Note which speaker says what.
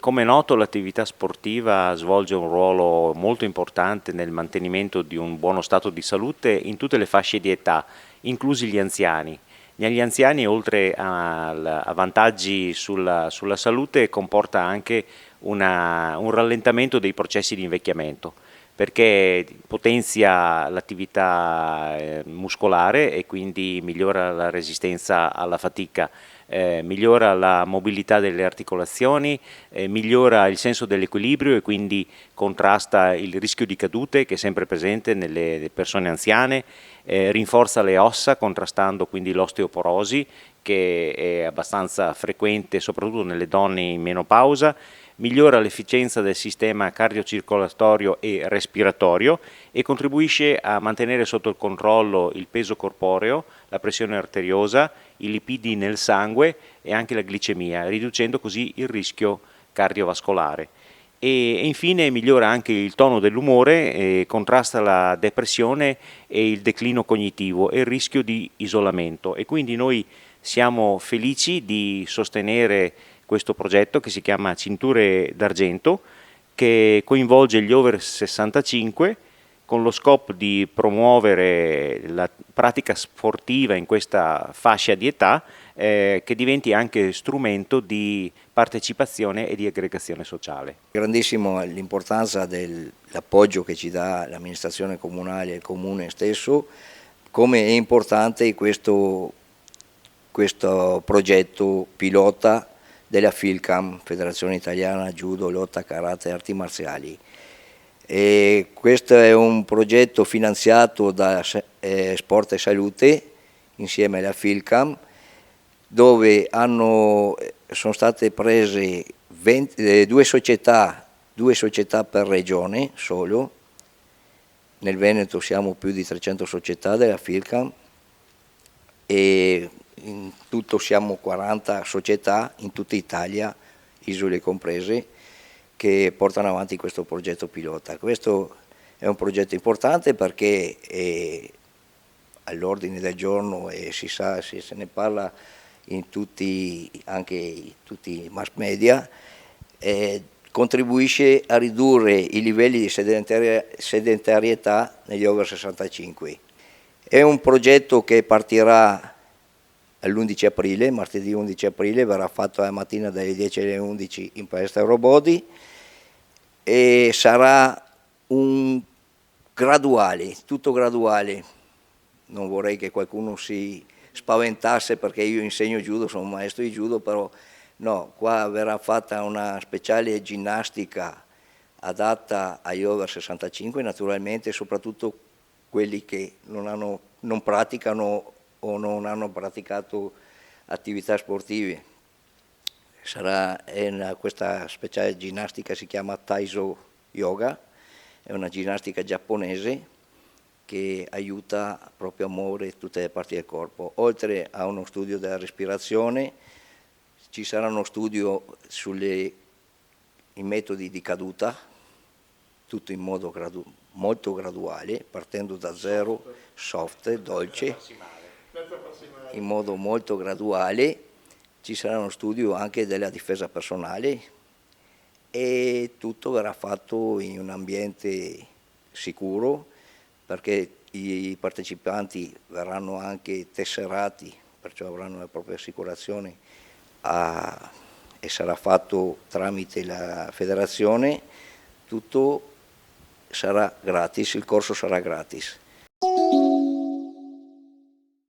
Speaker 1: Come è noto, l'attività sportiva svolge un ruolo molto importante nel mantenimento di un buono stato di salute in tutte le fasce di età, inclusi gli anziani. Negli anziani, oltre a vantaggi sulla salute, comporta anche un rallentamento dei processi di invecchiamento, perché potenzia l'attività muscolare e quindi migliora la resistenza alla fatica, migliora la mobilità delle articolazioni, migliora il senso dell'equilibrio e quindi contrasta il rischio di cadute che è sempre presente nelle persone anziane, rinforza le ossa contrastando quindi l'osteoporosi che è abbastanza frequente soprattutto nelle donne in menopausa, migliora l'efficienza del sistema cardiocircolatorio e respiratorio e contribuisce a mantenere sotto il controllo il peso corporeo, la pressione arteriosa, i lipidi nel sangue e anche la glicemia, riducendo così il rischio cardiovascolare. E infine migliora anche il tono dell'umore, contrasta la depressione e il declino cognitivo e il rischio di isolamento. E quindi noi siamo felici di sostenere questo progetto che si chiama Cinture d'Argento, che coinvolge gli over 65 con lo scopo di promuovere la pratica sportiva in questa fascia di età che diventi anche strumento di partecipazione e di aggregazione sociale.
Speaker 2: Grandissimo l'importanza dell'appoggio che ci dà l'amministrazione comunale e il comune stesso, come è importante questo progetto pilota della FILCAM, Federazione Italiana Judo, Lotta, Karate e Arti Marziali. E questo è un progetto finanziato da Sport e Salute insieme alla FILCAM, dove sono state prese due società per regione solo. Nel Veneto siamo più di 300 società della FILCAM e in tutto siamo 40 società in tutta Italia, isole comprese, che portano avanti questo progetto pilota. Questo è un progetto importante perché è all'ordine del giorno e si sa, se ne parla in anche in tutti i mass media, contribuisce a ridurre i livelli di sedentarietà negli over 65. È un progetto che partirà all'11 aprile, martedì 11 aprile, verrà fatto la mattina dalle 10 alle 11 in palestra Eurobody e sarà tutto graduale. Non vorrei che qualcuno si spaventasse perché io insegno judo, sono un maestro di judo, però no, qua verrà fatta una speciale ginnastica adatta agli over 65, naturalmente, soprattutto quelli che non praticano o non hanno praticato attività sportive. Questa speciale ginnastica si chiama Taiso Yoga, è una ginnastica giapponese che aiuta proprio a muovere tutte le parti del corpo. Oltre a uno studio della respirazione, ci sarà uno studio sui metodi di caduta, tutto in modo molto graduale, partendo da zero, soft, dolce, in modo molto graduale. Ci sarà uno studio anche della difesa personale e tutto verrà fatto in un ambiente sicuro, perché i partecipanti verranno anche tesserati, perciò avranno la propria assicurazione e sarà fatto tramite la federazione. Tutto sarà gratis, il corso sarà gratis.